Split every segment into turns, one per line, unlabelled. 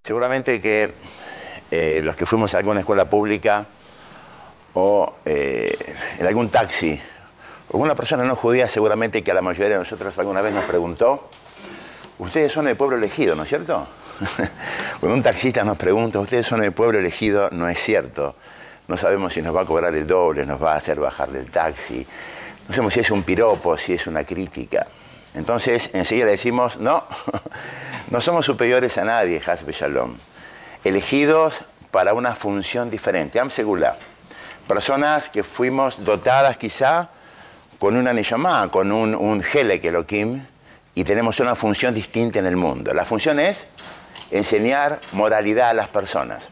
Seguramente que los que fuimos a alguna escuela pública o en algún taxi, o una persona no judía, seguramente que a la mayoría de nosotros alguna vez nos preguntó: ustedes son el pueblo elegido, ¿no es cierto? Cuando un taxista nos pregunta: ustedes son el pueblo elegido, no es cierto. No sabemos si nos va a cobrar el doble, nos va a hacer bajar del taxi. No sabemos si es un piropo, si es una crítica. Entonces, enseguida le decimos: no, no somos superiores a nadie, Haz Shalom. Elegidos para una función diferente. Am Segula. Personas que fuimos dotadas quizá con una Neshama, con un Helek Elohim, y tenemos una función distinta en el mundo. La función es enseñar moralidad a las personas.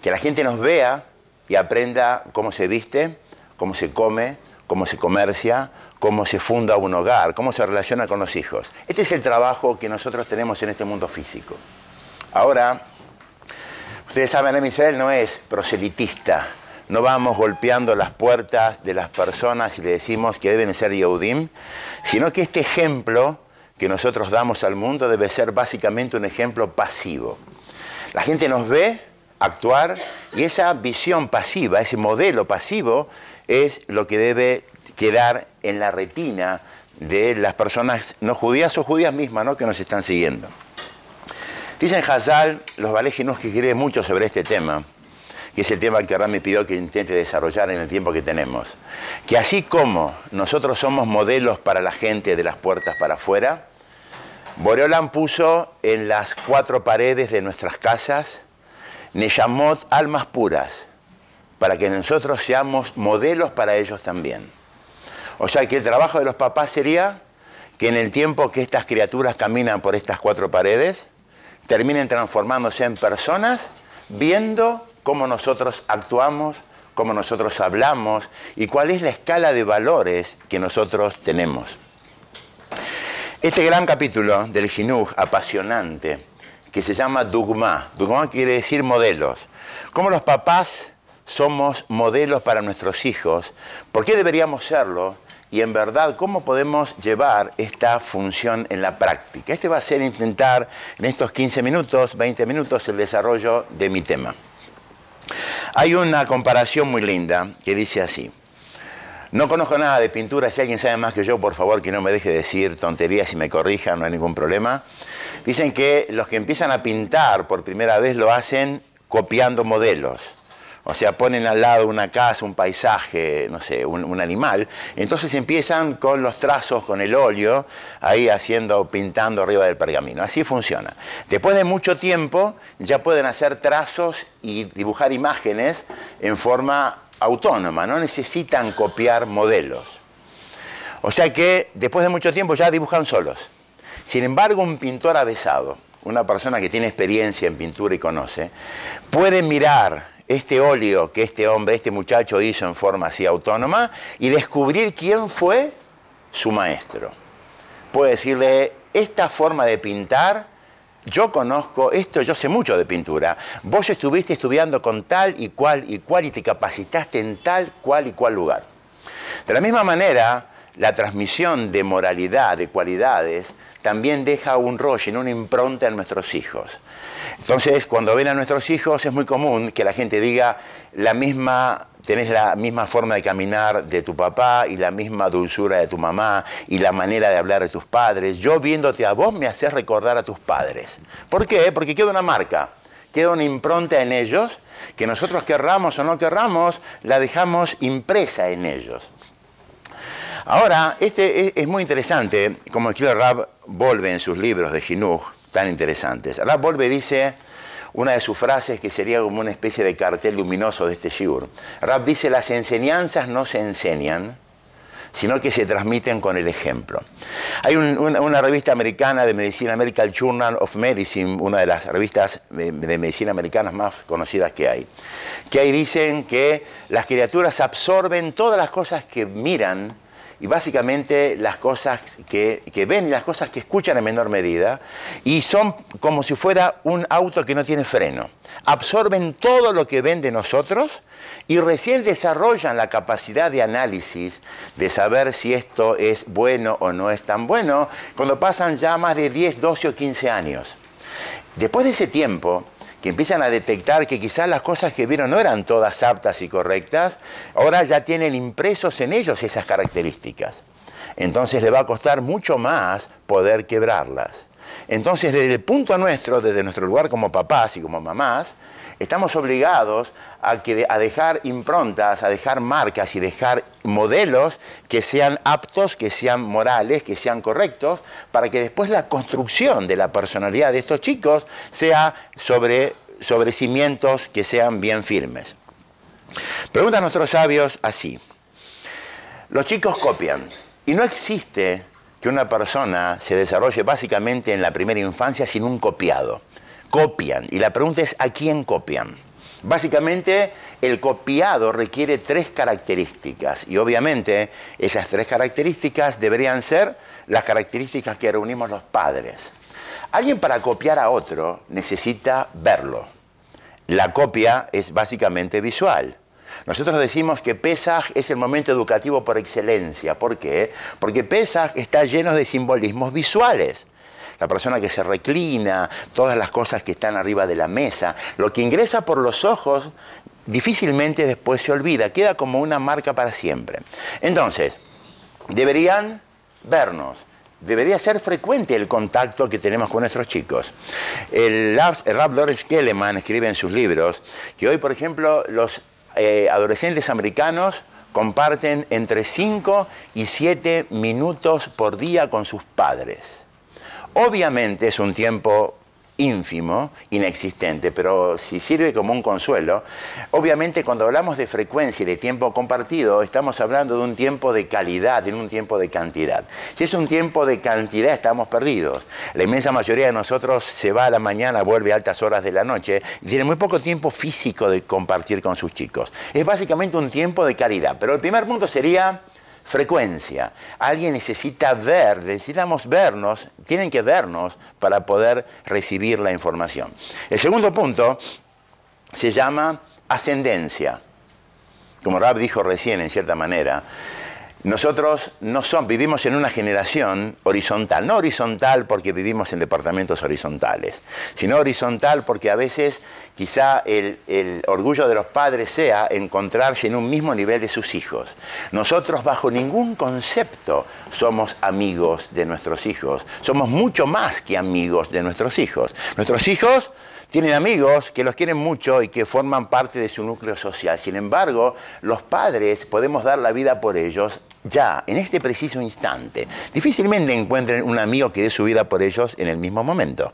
Que la gente nos vea y aprenda cómo se viste, cómo se come, cómo se comercia, cómo se funda un hogar, cómo se relaciona con los hijos. Este es el trabajo que nosotros tenemos en este mundo físico. Ahora, ustedes saben, Am Israel no es proselitista. No vamos golpeando las puertas de las personas y le decimos que deben ser Yehudim, sino que este ejemplo que nosotros damos al mundo debe ser básicamente un ejemplo pasivo. La gente nos ve actuar y esa visión pasiva, ese modelo pasivo, es lo que debe quedar en la retina de las personas no judías o judías mismas, ¿no?, que nos están siguiendo. Dicen Hazal, los Balej que escriben mucho sobre este tema, que es el tema que ahora me pidió que intente desarrollar en el tiempo que tenemos, que así como nosotros somos modelos para la gente de las puertas para afuera, Borei Olam puso en las cuatro paredes de nuestras casas Neshamot, almas puras, para que nosotros seamos modelos para ellos también. O sea que el trabajo de los papás sería que en el tiempo que estas criaturas caminan por estas cuatro paredes, terminen transformándose en personas, viendo cómo nosotros actuamos, cómo nosotros hablamos y cuál es la escala de valores que nosotros tenemos. Este gran capítulo del Jinuj apasionante, que se llama Dugma. Dugma quiere decir modelos. ¿Cómo los papás somos modelos para nuestros hijos? ¿Por qué deberíamos serlo? Y en verdad, ¿cómo podemos llevar esta función en la práctica? Este va a ser intentar en estos 15 minutos, 20 minutos, el desarrollo de mi tema. Hay una comparación muy linda que dice así. No conozco nada de pintura. Si alguien sabe más que yo, por favor, que no me deje decir tonterías y me corrija, no hay ningún problema. Dicen que los que empiezan a pintar por primera vez lo hacen copiando modelos. O sea, ponen al lado una casa, un paisaje, no sé, un animal. Entonces empiezan con los trazos, con el óleo, ahí pintando arriba del pergamino. Así funciona. Después de mucho tiempo ya pueden hacer trazos y dibujar imágenes en forma autónoma, no necesitan copiar modelos. O sea que después de mucho tiempo ya dibujan solos. Sin embargo, un pintor avesado, una persona que tiene experiencia en pintura y conoce, puede mirar este óleo que este hombre, este muchacho hizo en forma así autónoma y descubrir quién fue su maestro. Puede decirle: esta forma de pintar, yo conozco esto, yo sé mucho de pintura. Vos estuviste estudiando con tal y cual y te capacitaste en tal, cual y cual lugar. De la misma manera, la transmisión de moralidad, de cualidades, también deja un rollo, una impronta en nuestros hijos. Entonces, cuando ven a nuestros hijos, es muy común que la gente diga: tenés la misma forma de caminar de tu papá y la misma dulzura de tu mamá y la manera de hablar de tus padres. Yo viéndote a vos me haces recordar a tus padres. ¿Por qué? Porque queda una marca, queda una impronta en ellos que nosotros querramos o no querramos, la dejamos impresa en ellos. Ahora, este es muy interesante, como escribe Rav Wolbe en sus libros de Jinuj, tan interesantes. Rav Wolbe dice una de sus frases que sería como una especie de cartel luminoso de este shiur. Rav dice: las enseñanzas no se enseñan, sino que se transmiten con el ejemplo. Hay una revista americana de medicina, American Journal of Medicine, una de las revistas de medicina americanas más conocidas que hay, que ahí dicen que las criaturas absorben todas las cosas que miran y básicamente las cosas que ven y las cosas que escuchan en menor medida, y son como si fuera un auto que no tiene freno. Absorben todo lo que ven de nosotros y recién desarrollan la capacidad de análisis, de saber si esto es bueno o no es tan bueno, cuando pasan ya más de 10, 12 o 15 años. Después de ese tiempo, que empiezan a detectar que quizás las cosas que vieron no eran todas aptas y correctas, ahora ya tienen impresos en ellos esas características. Entonces le va a costar mucho más poder quebrarlas. Entonces, desde el punto nuestro, desde nuestro lugar como papás y como mamás, estamos obligados a dejar improntas, a dejar marcas y dejar modelos que sean aptos, que sean morales, que sean correctos, para que después la construcción de la personalidad de estos chicos sea sobre cimientos que sean bien firmes. Preguntan nuestros sabios así: los chicos copian, y no existe que una persona se desarrolle básicamente en la primera infancia sin un copiado. Copian, y la pregunta es ¿a quién copian? Básicamente, el copiado requiere 3 características, y obviamente esas 3 características deberían ser las características que reunimos los padres. Alguien para copiar a otro necesita verlo. La copia es básicamente visual. Nosotros decimos que Pesaj es el momento educativo por excelencia. ¿Por qué? Porque Pesaj está lleno de simbolismos visuales. La persona que se reclina, todas las cosas que están arriba de la mesa, lo que ingresa por los ojos difícilmente después se olvida, queda como una marca para siempre. Entonces, deberían vernos. Debería ser frecuente el contacto que tenemos con nuestros chicos. El Rav Doris Keleman escribe en sus libros que hoy, por ejemplo, los adolescentes americanos comparten entre 5 y 7 minutos por día con sus padres. Obviamente es un tiempo ínfimo, inexistente, pero si sirve como un consuelo, obviamente cuando hablamos de frecuencia y de tiempo compartido, estamos hablando de un tiempo de calidad, de un tiempo de cantidad. Si es un tiempo de cantidad, estamos perdidos. La inmensa mayoría de nosotros se va a la mañana, vuelve a altas horas de la noche y tiene muy poco tiempo físico de compartir con sus chicos. Es básicamente un tiempo de calidad, pero el primer punto sería frecuencia. Alguien necesita ver, necesitamos vernos, tienen que vernos para poder recibir la información. El segundo punto se llama ascendencia. Como Rab dijo recién, en cierta manera, nosotros vivimos en una generación horizontal. No horizontal porque vivimos en departamentos horizontales, sino horizontal porque a veces quizá el orgullo de los padres sea encontrarse en un mismo nivel de sus hijos. Nosotros bajo ningún concepto somos amigos de nuestros hijos. Somos mucho más que amigos de nuestros hijos. Nuestros hijos tienen amigos que los quieren mucho y que forman parte de su núcleo social. Sin embargo, los padres podemos dar la vida por ellos ya, en este preciso instante. Difícilmente encuentren un amigo que dé su vida por ellos en el mismo momento.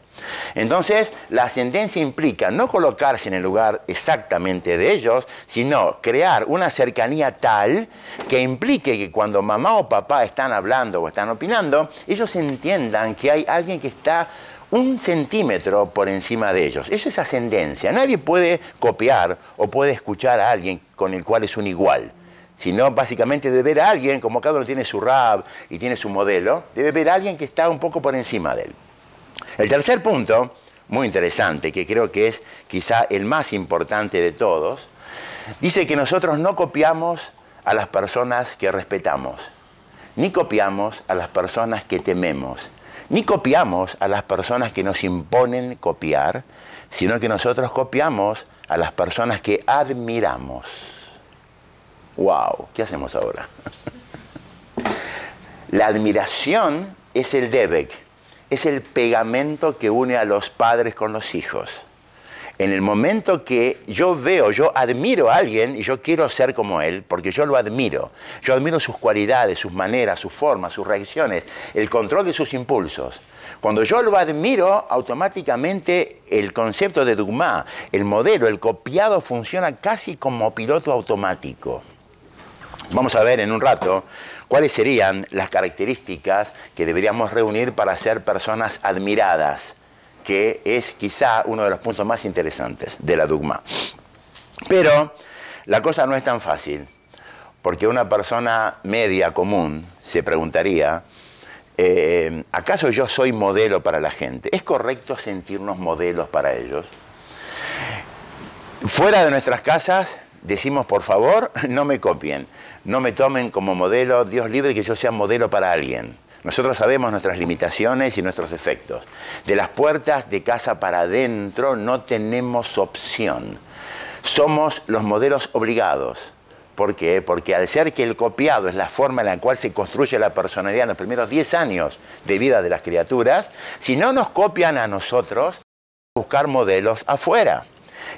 Entonces, la ascendencia implica no colocarse en el lugar exactamente de ellos, sino crear una cercanía tal que implique que cuando mamá o papá están hablando o están opinando, ellos entiendan que hay alguien que está 1 centímetro por encima de ellos. Eso es ascendencia. Nadie puede copiar o puede escuchar a alguien con el cual es un igual. Sino básicamente debe ver a alguien, como cada uno tiene su rab y tiene su modelo, debe ver a alguien que está un poco por encima de él. El tercer punto, muy interesante, que creo que es quizá el más importante de todos, dice que nosotros no copiamos a las personas que respetamos, ni copiamos a las personas que tememos, ni copiamos a las personas que nos imponen copiar, sino que nosotros copiamos a las personas que admiramos. ¡Wow! ¿Qué hacemos ahora? La admiración es el debek, es el pegamento que une a los padres con los hijos. En el momento que yo admiro a alguien y yo quiero ser como él, porque yo lo admiro. Yo admiro sus cualidades, sus maneras, sus formas, sus reacciones, el control de sus impulsos. Cuando yo lo admiro, automáticamente el concepto de dugma, el modelo, el copiado funciona casi como piloto automático. Vamos a ver en un rato cuáles serían las características que deberíamos reunir para ser personas admiradas, que es quizá uno de los puntos más interesantes de la dugma. Pero la cosa no es tan fácil, porque una persona media común se preguntaría, ¿acaso yo soy modelo para la gente? ¿Es correcto sentirnos modelos para ellos? Fuera de nuestras casas decimos, por favor, no me copien, no me tomen como modelo, Dios libre que yo sea modelo para alguien. Nosotros sabemos nuestras limitaciones y nuestros defectos. De las puertas de casa para adentro no tenemos opción. Somos los modelos obligados. ¿Por qué? Porque al ser que el copiado es la forma en la cual se construye la personalidad en los primeros 10 años de vida de las criaturas, si no nos copian a nosotros, buscar modelos afuera.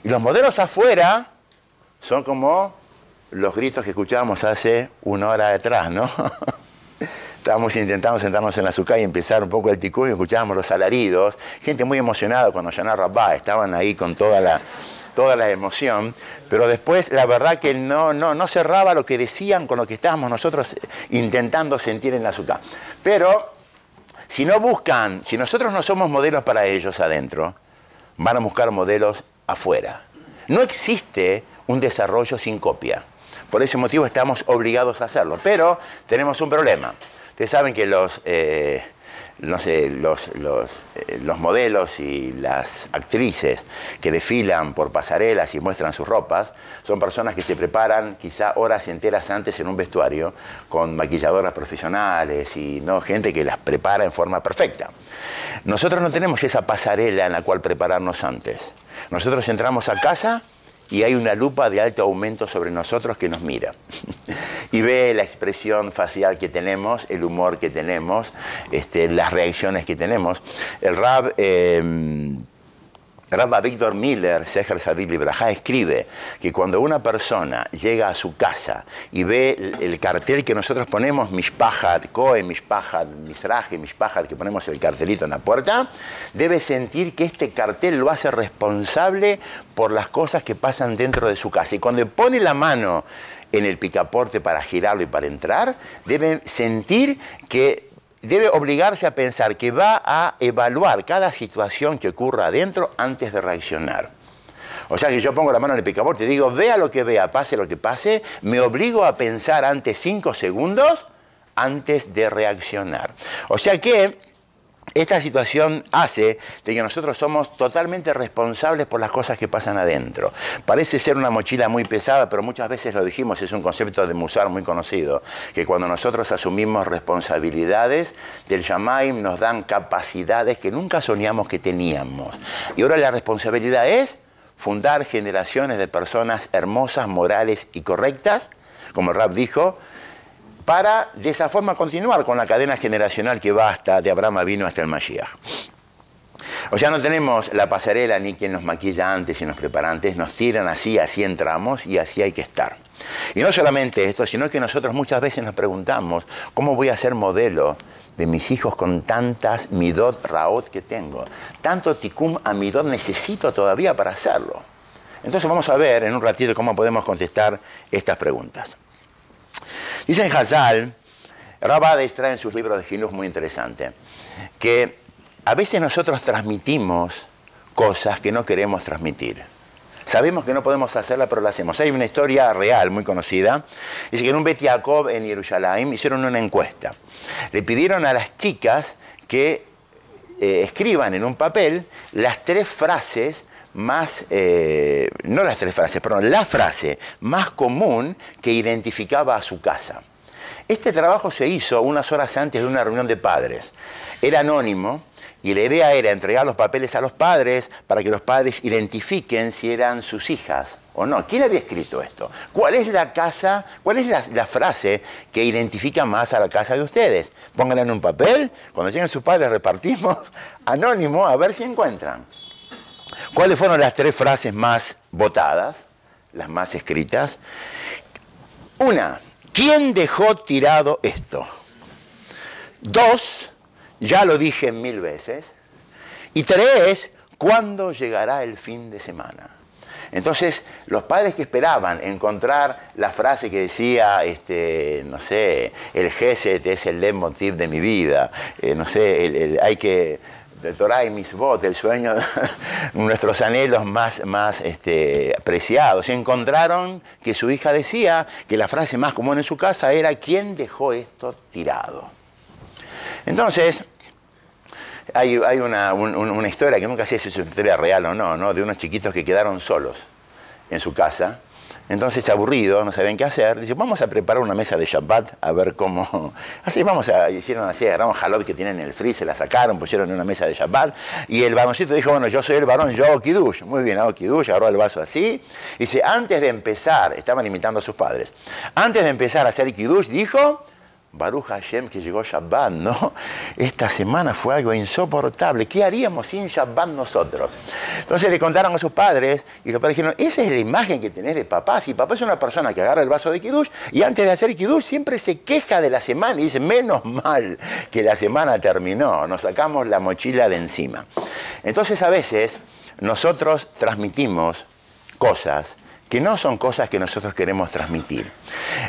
Y los modelos afuera son como los gritos que escuchábamos hace una hora atrás, ¿no? Estábamos intentando sentarnos en la azúcar y empezar un poco el ticú y escuchábamos los alaridos. Gente muy emocionada cuando Yonah Rabbah, estaban ahí con toda la emoción, pero después la verdad que no cerraba lo que decían con lo que estábamos nosotros intentando sentir en la azúcar. Pero si no buscan, si nosotros no somos modelos para ellos adentro, van a buscar modelos afuera. No existe un desarrollo sin copia. Por ese motivo estamos obligados a hacerlo. Pero tenemos un problema. Ustedes saben que los modelos y las actrices que desfilan por pasarelas y muestran sus ropas son personas que se preparan quizá horas enteras antes en un vestuario con maquilladoras profesionales y no gente que las prepara en forma perfecta. Nosotros no tenemos esa pasarela en la cual prepararnos antes. Nosotros entramos a casa y hay una lupa de alto aumento sobre nosotros que nos mira y ve la expresión facial que tenemos, el humor que tenemos, las reacciones que tenemos. El Rabba Víctor Miller, Seher Tzaddik Libraja, escribe que cuando una persona llega a su casa y ve el cartel que nosotros ponemos, Mishpahat Kohen, Mishpahat Mizrahi, Mishpahat, que ponemos el cartelito en la puerta, debe sentir que este cartel lo hace responsable por las cosas que pasan dentro de su casa. Y cuando pone la mano en el picaporte para girarlo y para entrar, debe sentir que debe obligarse a pensar que va a evaluar cada situación que ocurra adentro antes de reaccionar. O sea que yo pongo la mano en el picaporte y digo, vea lo que vea, pase lo que pase, me obligo a pensar antes 5 segundos antes de reaccionar. O sea que esta situación hace de que nosotros somos totalmente responsables por las cosas que pasan adentro. Parece ser una mochila muy pesada, pero muchas veces lo dijimos, es un concepto de Musar muy conocido, que cuando nosotros asumimos responsabilidades del Shamaim nos dan capacidades que nunca soñamos que teníamos. Y ahora la responsabilidad es fundar generaciones de personas hermosas, morales y correctas, como el Rab dijo, para de esa forma continuar con la cadena generacional que va de Abraham Avinu hasta el Mashiach. O sea, no tenemos la pasarela ni quien nos maquilla antes y nos prepara antes, nos tiran así, así entramos y así hay que estar. Y no solamente esto, sino que nosotros muchas veces nos preguntamos, ¿cómo voy a ser modelo de mis hijos con tantas midot raot que tengo? Tanto tikum a midot necesito todavía para hacerlo. Entonces vamos a ver en un ratito cómo podemos contestar estas preguntas. Dicen Hazal, Rabba extrae en sus libros de Jinuj muy interesante, que a veces nosotros transmitimos cosas que no queremos transmitir. Sabemos que no podemos hacerla, pero la hacemos. Hay una historia real muy conocida. Dice que en un Bet Yaakov en Jerusalén hicieron una encuesta. Le pidieron a las chicas que escriban en un papel las 3 frases más, no las 3 frases, perdón, la frase más común que identificaba a su casa. Este trabajo se hizo unas horas antes de una reunión de padres. Era anónimo y la idea era entregar los papeles a los padres para que los padres identifiquen si eran sus hijas o no. ¿Quién había escrito esto? ¿Cuál es la casa, cuál es la frase que identifica más a la casa de ustedes? Pónganla en un papel, cuando lleguen sus padres repartimos anónimo a ver si encuentran. ¿Cuáles fueron las 3 frases más votadas, las más escritas? 1, ¿quién dejó tirado esto? 2, ya lo dije 1000 veces. Y 3, ¿cuándo llegará el fin de semana? Entonces, los padres que esperaban encontrar la frase que decía, no sé, el Gesed es el leitmotiv de mi vida, no sé, hay que... de Torah y Mitzvot, el sueño, nuestros anhelos más preciados. Encontraron que su hija decía que la frase más común en su casa era ¿quién dejó esto tirado? Entonces, hay una historia que nunca sé si es una historia real o no, de unos chiquitos que quedaron solos en su casa. Entonces, aburrido, no sabían qué hacer, dice, vamos a preparar una mesa de Shabbat, a ver cómo... Así, hicieron así, agarraron jalot que tienen en el freezer, la sacaron, pusieron en una mesa de Shabbat, y el varoncito dijo, bueno, yo soy el varón, yo hago kiddush. Muy bien, hago kiddush, agarró el vaso así. Dice, antes de empezar, estaban imitando a sus padres, antes de empezar a hacer kiddush, dijo... Baruch Hashem, que llegó Shabbat, ¿no? Esta semana fue algo insoportable. ¿Qué haríamos sin Shabbat nosotros? Entonces le contaron a sus padres y los padres dijeron, esa es la imagen que tenés de papá. Si papá es una persona que agarra el vaso de kiddush y antes de hacer kiddush siempre se queja de la semana y dice, menos mal que la semana terminó, nos sacamos la mochila de encima. Entonces a veces nosotros transmitimos cosas que no son cosas que nosotros queremos transmitir.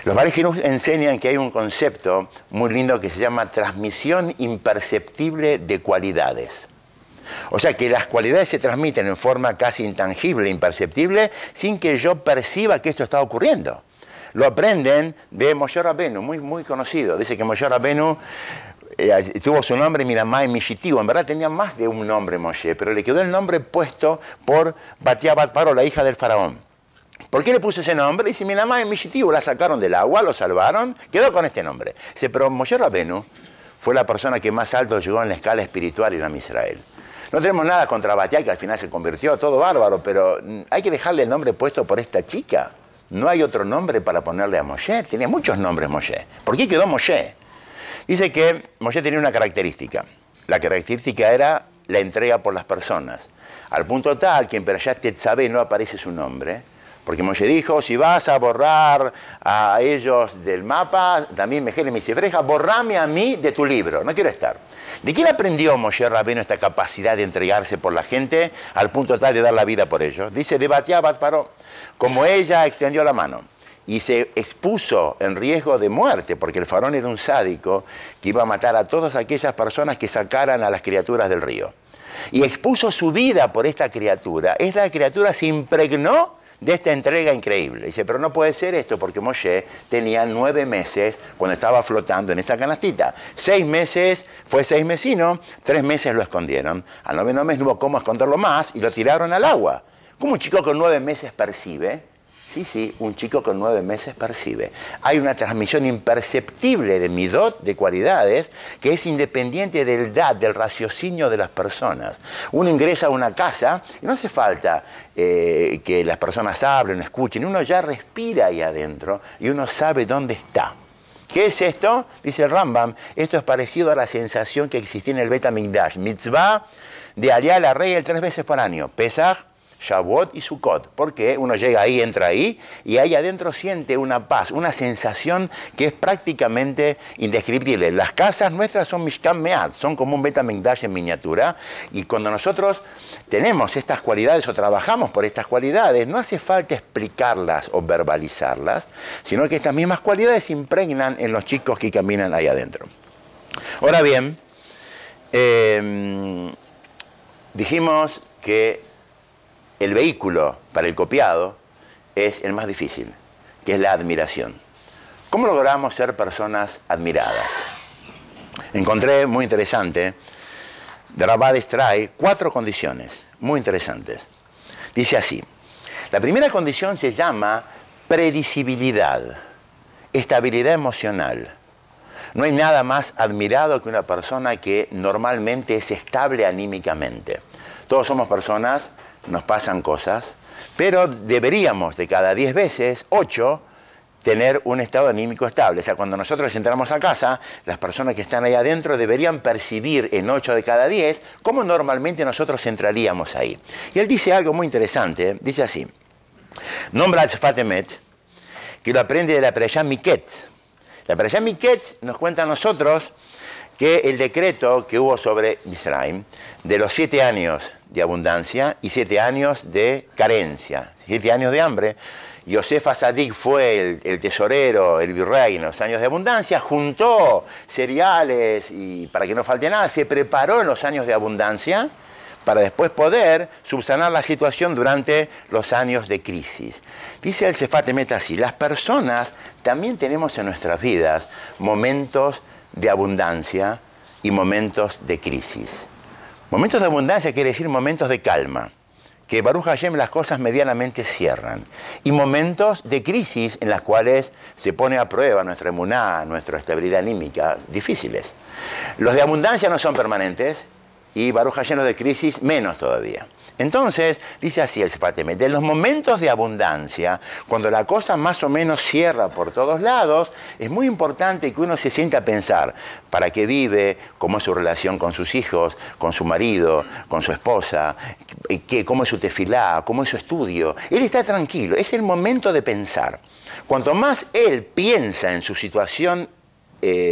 Los Barejinus enseñan que hay un concepto muy lindo que se llama transmisión imperceptible de cualidades. O sea, que las cualidades se transmiten en forma casi intangible, imperceptible, sin que yo perciba que esto está ocurriendo. Lo aprenden de Moshe Rabenu, muy conocido. Dice que Moshe Rabenu tuvo su nombre Miramai Mishitivo. En verdad tenía más de un nombre Moshe, pero le quedó el nombre puesto por Batia Bat Paro, la hija del faraón. ¿Por qué le puso ese nombre? Dice, mi mamá es Mishitivo, la sacaron del agua, lo salvaron, quedó con este nombre. Dice, pero Moshe Rabenu fue la persona que más alto llegó en la escala espiritual en Israel. No tenemos nada contra Batia, que al final se convirtió, todo bárbaro, pero hay que dejarle el nombre puesto por esta chica. No hay otro nombre para ponerle a Moshe, tenía muchos nombres Moshe. ¿Por qué quedó Moshe? Dice que Moshe tenía una característica. La característica era la entrega por las personas. Al punto tal que en Perashat Tetzaveh no aparece su nombre, porque Moshe dijo, si vas a borrar a ellos del mapa, también Mejele Misifreja, borrame a mí de tu libro, no quiero estar. ¿De quién aprendió Moshe Rabenu esta capacidad de entregarse por la gente al punto tal de dar la vida por ellos? Dice, de Batia Bat Paró, como ella extendió la mano y se expuso en riesgo de muerte, porque el faraón era un sádico que iba a matar a todas aquellas personas que sacaran a las criaturas del río. Y expuso su vida por esta criatura. Esta criatura se impregnó de esta entrega increíble. Dice, pero no puede ser esto porque Moshe tenía 9 meses cuando estaba flotando en esa canastita. 6 meses, fue 6 mesino, 3 meses lo escondieron. Al 9º mes no hubo cómo esconderlo más y lo tiraron al agua. ¿Cómo un chico con 9 meses percibe? Sí, un chico con 9 meses percibe. Hay una transmisión imperceptible de midot, de cualidades, que es independiente del del raciocinio de las personas. Uno ingresa a una casa y no hace falta que las personas hablen, escuchen. Uno ya respira ahí adentro y uno sabe dónde está. ¿Qué es esto? Dice el Rambam, esto es parecido a la sensación que existía en el Bet HaMikdash. Mitzvah de aliar a la regla 3 veces por año. Pesach, Shavuot y Sukkot, porque uno llega ahí, entra ahí, y ahí adentro siente una paz, una sensación que es prácticamente indescriptible. Las casas nuestras son Mishkan Me'at, son como un Bet HaMikdash en miniatura, y cuando nosotros tenemos estas cualidades o trabajamos por estas cualidades, no hace falta explicarlas o verbalizarlas, sino que estas mismas cualidades se impregnan en los chicos que caminan ahí adentro. Ahora bien, dijimos que el vehículo para el copiado es el más difícil, que es la admiración. ¿Cómo logramos ser personas admiradas? Encontré muy interesante, de Rabades trae 4 condiciones muy interesantes. Dice así, la primera condición se llama predecibilidad, estabilidad emocional. No hay nada más admirado que una persona que normalmente es estable anímicamente. Todos somos personas, nos pasan cosas, pero deberíamos de cada 10 veces, 8, tener un estado anímico estable. O sea, cuando nosotros entramos a casa, las personas que están ahí adentro deberían percibir en 8 de cada 10 cómo normalmente nosotros entraríamos ahí. Y él dice algo muy interesante, dice así, nombra al Sfat Emet, que lo aprende de la Perashá Miketz. La Perashá Miketz nos cuenta a nosotros que el decreto que hubo sobre Misraim, de los 7 años de abundancia y 7 años de carencia, 7 años de hambre. Yosef Asadik fue el tesorero, el virrey en los años de abundancia, juntó cereales y para que no falte nada, se preparó en los años de abundancia para después poder subsanar la situación durante los años de crisis. Dice el Sefat Emet así, las personas también tenemos en nuestras vidas momentos de abundancia y momentos de crisis. Momentos de abundancia quiere decir momentos de calma. que Baruch Hashem las cosas medianamente cierran. Y momentos de crisis en las cuales se pone a prueba nuestra emuná, nuestra estabilidad anímica, difíciles. Los de abundancia no son permanentes y Baruch Hashem los de crisis menos todavía. Entonces, dice así el Sefat Emet, de los momentos de abundancia, cuando la cosa más o menos cierra por todos lados, es muy importante que uno se sienta a pensar para qué vive, cómo es su relación con sus hijos, con su marido, con su esposa, cómo es su tefilá, cómo es su estudio. Él está tranquilo, es el momento de pensar. Cuanto más él piensa en su situación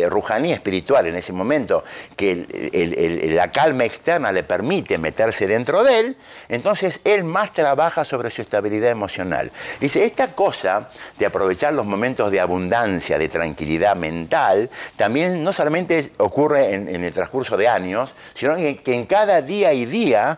rujaní espiritual en ese momento, que la calma externa le permite meterse dentro de él, entonces él más trabaja sobre su estabilidad emocional. Dice, esta cosa de aprovechar los momentos de abundancia, de tranquilidad mental, también no solamente ocurre en el transcurso de años, sino que en cada día y día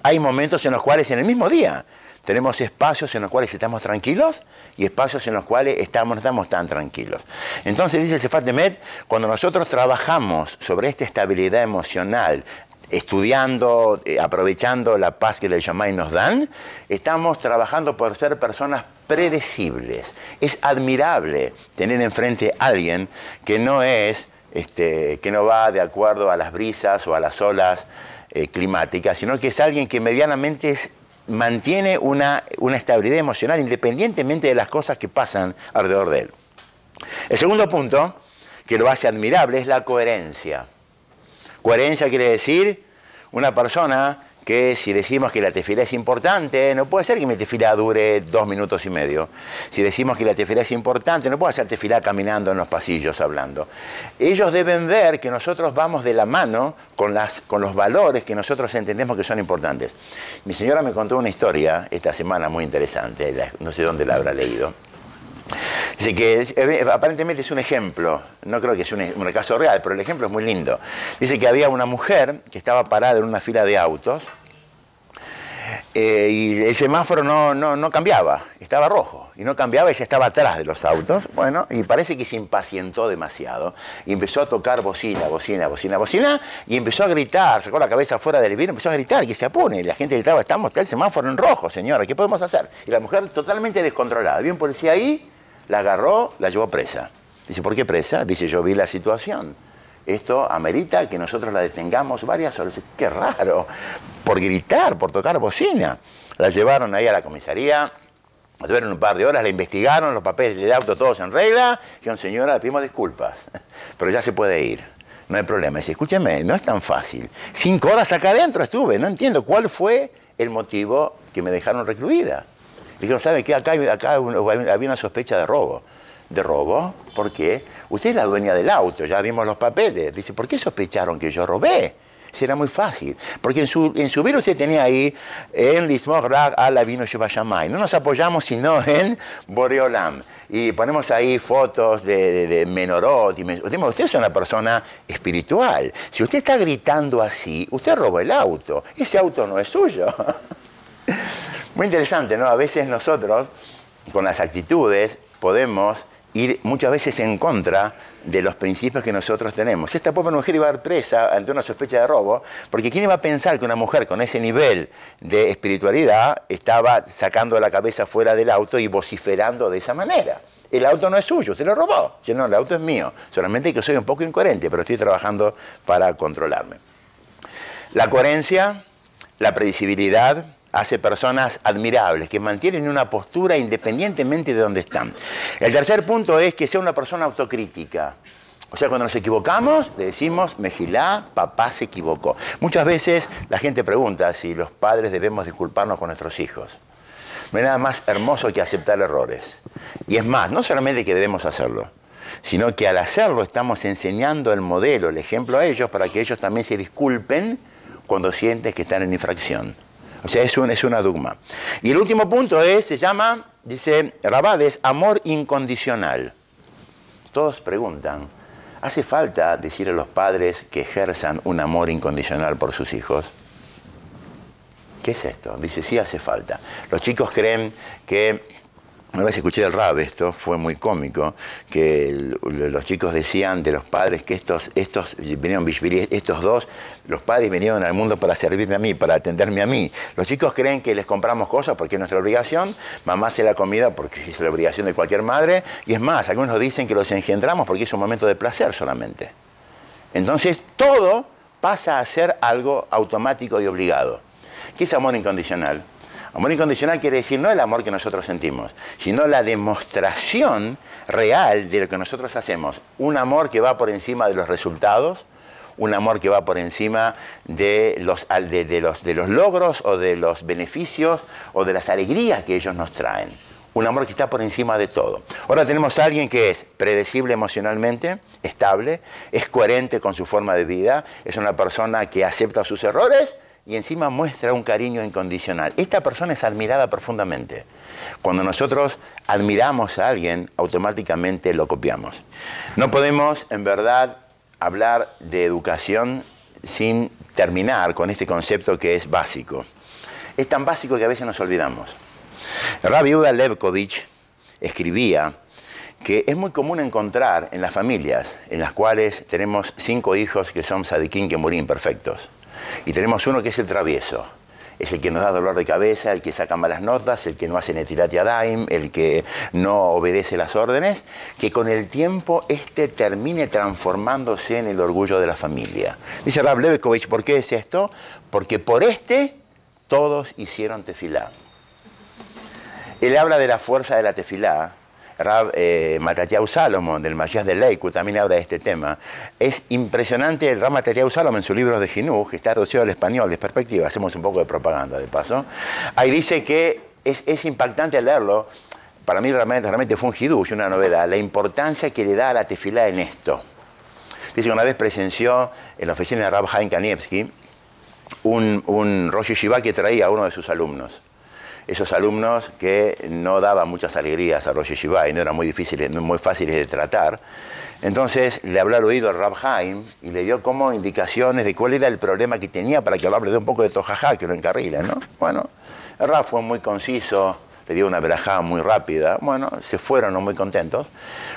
hay momentos en los cuales en el mismo día tenemos espacios en los cuales estamos tranquilos y espacios en los cuales no estamos tan tranquilos. Entonces dice el Sefat Emet, cuando nosotros trabajamos sobre esta estabilidad emocional, estudiando, aprovechando la paz que el Shammai nos dan, estamos trabajando por ser personas predecibles. Es admirable tener enfrente a alguien que no es, que no va de acuerdo a las brisas o a las olas climáticas, sino que es alguien que medianamente mantiene una estabilidad emocional independientemente de las cosas que pasan alrededor de él. El segundo punto, que lo hace admirable, es la coherencia. Coherencia quiere decir una persona que si decimos que la tefilá es importante, no puede ser que mi tefilá dure 2 minutos y medio. Si decimos que la tefilá es importante, no puedo hacer tefilá caminando en los pasillos hablando. Ellos deben ver que nosotros vamos de la mano con los valores que nosotros entendemos que son importantes. Mi señora me contó una historia esta semana muy interesante, no sé dónde la habrá leído. Dice que aparentemente es un ejemplo, no creo que es un caso real, pero el ejemplo es muy lindo. Dice que había una mujer que estaba parada en una fila de autos y el semáforo no cambiaba, estaba rojo y no cambiaba, ella estaba atrás de los autos, bueno, y parece que se impacientó demasiado y empezó a tocar bocina, bocina, bocina, bocina y empezó a gritar, sacó la cabeza fuera del vidrio, empezó a gritar que se apure, y la gente gritaba, está el semáforo en rojo, señora, ¿qué podemos hacer? Y la mujer totalmente descontrolada, había un policía ahí, la agarró, la llevó presa. Dice, ¿por qué presa? Dice, yo vi la situación. Esto amerita que nosotros la detengamos varias horas. Dice, qué raro, por gritar, por tocar bocina. La llevaron ahí a la comisaría, la tuvieron un par de horas, la investigaron, los papeles del auto todos en regla. Dijeron, señora, le pedimos disculpas, pero ya se puede ir. No hay problema. Dice, escúcheme, no es tan fácil. 5 horas acá adentro estuve, no entiendo cuál fue el motivo que me dejaron recluida. Dijeron, ¿sabe qué? Acá había una sospecha de robo. ¿De robo? ¿Por qué? Usted es la dueña del auto, ya vimos los papeles. Dice, ¿por qué sospecharon que yo robé? Será muy fácil. Porque en su vida usted tenía ahí, en Lismog Rag Ala Vino Sheba Shammai. No nos apoyamos sino en Boreolam. Y ponemos ahí fotos de Menorot. Usted es una persona espiritual. Si usted está gritando así, usted robó el auto. Ese auto no es suyo. Muy interesante, ¿no? A veces nosotros, con las actitudes, podemos ir muchas veces en contra de los principios que nosotros tenemos. Esta pobre mujer iba a ir presa ante una sospecha de robo, porque ¿quién iba a pensar que una mujer con ese nivel de espiritualidad estaba sacando la cabeza fuera del auto y vociferando de esa manera? El auto no es suyo, usted lo robó. Si no, el auto es mío. Solamente que soy un poco incoherente, pero estoy trabajando para controlarme. La coherencia, la predecibilidad, hace personas admirables, que mantienen una postura independientemente de dónde están. El tercer punto es que sea una persona autocrítica. O sea, cuando nos equivocamos, le decimos, Mejilá, papá se equivocó. Muchas veces la gente pregunta si los padres debemos disculparnos con nuestros hijos. No hay nada más hermoso que aceptar errores. Y es más, no solamente que debemos hacerlo, sino que al hacerlo estamos enseñando el modelo, el ejemplo a ellos, para que ellos también se disculpen cuando sienten que están en infracción. O sea, es una dogma. Y el último punto se llama, dice Rabades, amor incondicional. Todos preguntan, ¿hace falta decir a los padres que ejerzan un amor incondicional por sus hijos? ¿Qué es esto? Dice, sí hace falta. Los chicos creen que Una vez escuché del Rab, esto fue muy cómico, que los chicos decían de los padres que estos dos, los padres vinieron al mundo para servirme a mí, para atenderme a mí. Los chicos creen que les compramos cosas porque es nuestra obligación, mamá hace la comida porque es la obligación de cualquier madre, y es más, algunos dicen que los engendramos porque es un momento de placer solamente. Entonces todo pasa a ser algo automático y obligado. ¿Qué es amor incondicional? Amor incondicional quiere decir no el amor que nosotros sentimos, sino la demostración real de lo que nosotros hacemos. Un amor que va por encima de los resultados, un amor que va por encima de los logros o de los beneficios o de las alegrías que ellos nos traen. Un amor que está por encima de todo. Ahora tenemos a alguien que es predecible emocionalmente, estable, es coherente con su forma de vida, es una persona que acepta sus errores y encima muestra un cariño incondicional. Esta persona es admirada profundamente. Cuando nosotros admiramos a alguien, automáticamente lo copiamos. No podemos, en verdad, hablar de educación sin terminar con este concepto que es básico. Es tan básico que a veces nos olvidamos. Rabbi Yehuda Levkovich escribía que es muy común encontrar en las familias en las cuales tenemos 5 hijos que son tzadikim que mueren imperfectos. Y tenemos uno que es el travieso, es el que nos da dolor de cabeza, el que saca malas notas, el que no hace netilat yadayim, el que no obedece las órdenes, que con el tiempo termine transformándose en el orgullo de la familia. Dice Rav Levkovich, ¿por qué es esto? Porque por todos hicieron tefilá. Él habla de la fuerza de la tefilá. Rav Matatyahu Salomon, del Mashiach de Leikud, también habla de este tema. Es impresionante el Rav Matatyahu Salomon en su libro de Jinuj, que está traducido al español, de perspectiva, hacemos un poco de propaganda de paso. Ahí dice que es impactante leerlo, para mí realmente fue un hidush, una novedad, la importancia que le da a la tefilá en esto. Dice que una vez presenció en la oficina de Rav Chaim Kanievsky un Rosh Yeshiva que traía a uno de sus alumnos. Esos alumnos que no daban muchas alegrías a Rosh Yeshiva y no eran muy fáciles de tratar. Entonces le habló al oído al Rav Chaim y le dio como indicaciones de cuál era el problema que tenía para que hable de un poco de tojajá, que lo encarrile, ¿no? Bueno, el Rav fue muy conciso, le dio una verajá muy rápida. Bueno, se fueron no muy contentos.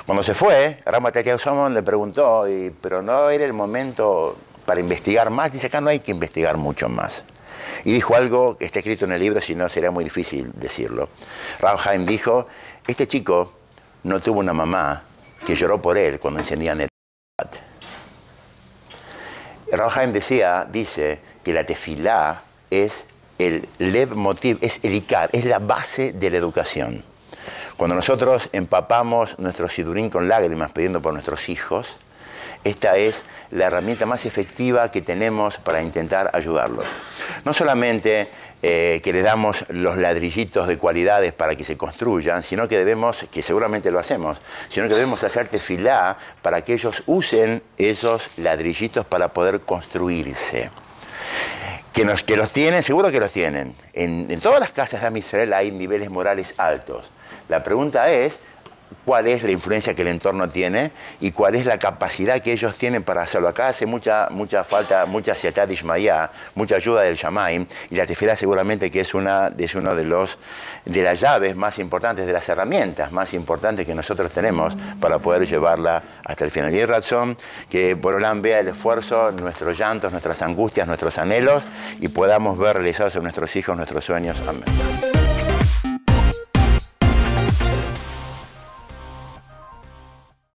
Cuando se fue, Rav Matatyahu Salomon le preguntó, pero no era el momento para investigar más. Dice, acá no hay que investigar mucho más. Y dijo algo que está escrito en el libro, si no sería muy difícil decirlo. Rav Chaim dijo, este chico no tuvo una mamá que lloró por él cuando encendían el Shabbat. Rav Chaim dice que la tefilá es el leitmotiv, es el ikar, es la base de la educación. Cuando nosotros empapamos nuestro sidurín con lágrimas pidiendo por nuestros hijos, esta es la herramienta más efectiva que tenemos para intentar ayudarlos. No solamente que les damos los ladrillitos de cualidades para que se construyan, sino que que seguramente lo hacemos, sino que debemos hacer tefilá para que ellos usen esos ladrillitos para poder construirse. Que los tienen, seguro que los tienen. En todas las casas de Am Israel hay niveles morales altos. La pregunta es, cuál es la influencia que el entorno tiene y cuál es la capacidad que ellos tienen para hacerlo. Acá hace mucha falta, mucha siatá de Ishmayá, mucha ayuda del Shamaim, y la tefilá seguramente que es una de las llaves más importantes, de las herramientas más importantes que nosotros tenemos para poder llevarla hasta el final. Y hay razón que Borolán vea el esfuerzo, nuestros llantos, nuestras angustias, nuestros anhelos, y podamos ver realizados en nuestros hijos nuestros sueños. Amén.